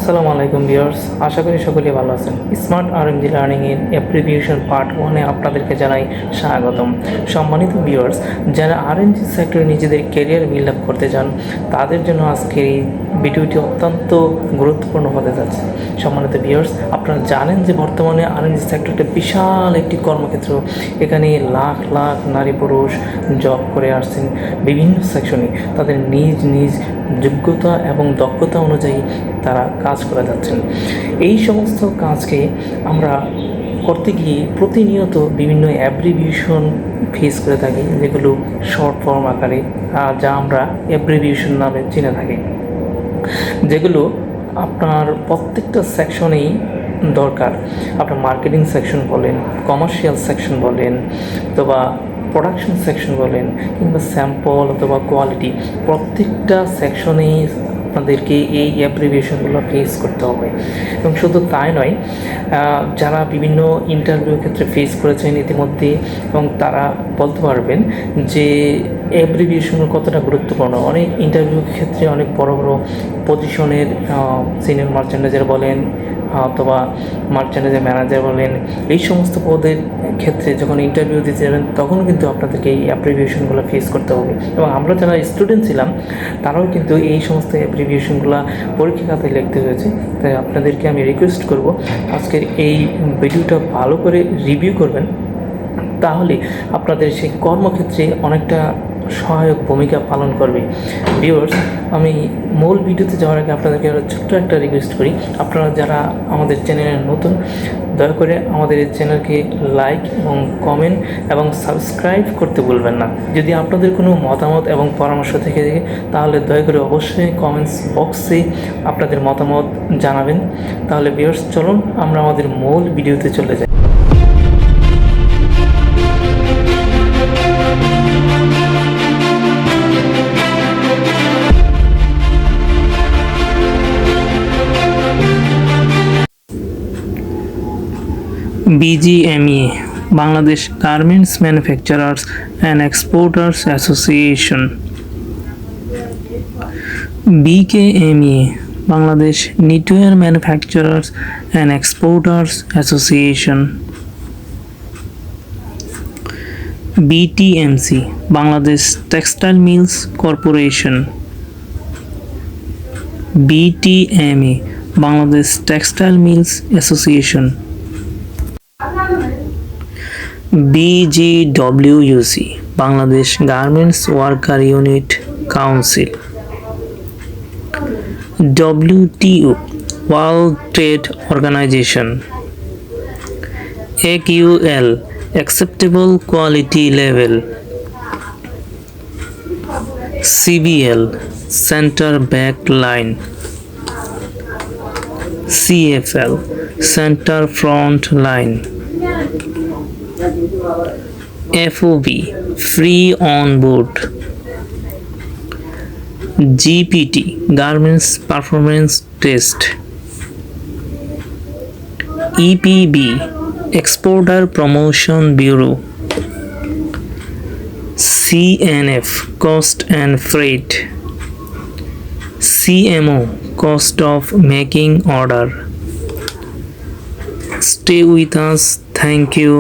আসসালামু আলাইকুম ভিউয়ার্স, আশা করি সকলেই ভালো আছেন। স্মার্ট আরএমজি লার্নিং এর অ্যাপ্রিভিয়েশন পার্ট 1 এ আপনাদেরকে জানাই স্বাগতম। সম্মানিত ভিউয়ার্স, যারা আরএমজি সেক্টরে নিজেদের ক্যারিয়ার বিল্ড আপ করতে চান তাদের জন্য আজকের এই ভিডিওটি অত্যন্ত গুরুত্বপূর্ণ হতে যাচ্ছে। সম্মানিত ভিউয়ার্স, আপনারা জানেন যে বর্তমানে আরএমজি সেক্টরটা বিশাল একটি কর্মক্ষেত্র। এখানে লাখ লাখ নারী পুরুষ জব করে আসছেন বিভিন্ন সেকশনে। তাদের নিজ নিজ যোগ্যতা এবং দক্ষতা অনুযায়ী তারা কাজ করে যাচ্ছেন। এই সমস্ত কাজকে আমরা করতে গিয়ে প্রতিনিয়ত বিভিন্ন অ্যাব্রিভিয়েশন ফেস করে থাকি, যেগুলো শর্ট ফর্ম আকারে, যা আমরা অ্যাব্রিভিয়েশন নামে চিনে থাকি, যেগুলো আপনার প্রত্যেকটা সেকশনেই দরকার। আপনার মার্কেটিং সেকশন বলেন, কমার্শিয়াল সেকশন বলেন, অথবা প্রোডাকশন সেকশন বলেন, কিংবা স্যাম্পল অথবা কোয়ালিটি, প্রত্যেকটা সেকশনেই আপনাদেরকে এই অ্যাব্রিভিয়েশনগুলো ফেস করতে হবে। এবং শুধু তাই নয়, যারা বিভিন্ন ইন্টারভিউ ক্ষেত্রে ফেস করেছেন ইতিমধ্যে, এবং তারা বলতে পারবেন যে অ্যাব্রিভিয়েশন কতটা গুরুত্বপূর্ণ। অনেক ইন্টারভিউ ক্ষেত্রে অনেক বড় বড় পজিশনের সিনিয়র মার্চেন্ডাইজার বলেন অথবা মার্চেন্ডাইজার ম্যানেজার বলেন, এই সমস্ত পদের ক্ষেত্রে যখন ইন্টারভিউ দিতে যাবেন তখন কিন্তু আপনাদেরকে এই অ্যাব্রিভিয়েশনগুলো ফেস করতে হবে। এবং আমরা যারা স্টুডেন্ট ছিলাম তারাও কিন্তু এই সমস্ত অ্যাব্রিভিয়েশনগুলো পরীক্ষা খাতায় লিখতে হয়েছে। তাই আপনাদেরকে আমি রিকোয়েস্ট করব, আজকের এই ভিডিওটা ভালো করে রিভিউ করবেন, তাহলে আপনাদের সেই কর্মক্ষেত্রে অনেকটা সহায়ক ভূমিকা পালন করবে। ভিউয়ার্স, আমি মূল ভিডিওতে যাওয়ার আগে আপনাদেরকে ছোট্ট একটা রিকোয়েস্ট করি। আপনারা যারা আমাদের চ্যানেলে নতুন, দয়া করে আমাদের এই চ্যানেলকে লাইক এবং কমেন্ট এবং সাবস্ক্রাইব করতে ভুলবেন না। যদি আপনাদের কোনো মতামত এবং পরামর্শ থেকে থাকে তাহলে দয়া করে অবশ্যই কমেন্টস বক্সে আপনাদের মতামত জানাবেন। তাহলে ভিউয়ার্স, চলুন আমরা আমাদের মূল ভিডিওতে চলে যাই। BGME, Bangladesh garments manufacturers and exporters association. BKME, Bangladesh knitwear manufacturers and exporters association. BTMC, Bangladesh textile mills corporation. BTMA, Bangladesh textile mills association. BGWUC, Bangladesh garments worker unit council. WTO, world trade organisation. AQL, acceptable quality level. CBL, centre back line. CFL, centre front line. FOB, free on board. GPT, garments performance test. EPB, exporter promotion bureau. CNF, cost and freight. CMO, cost of making order. Stay with us. Thank you.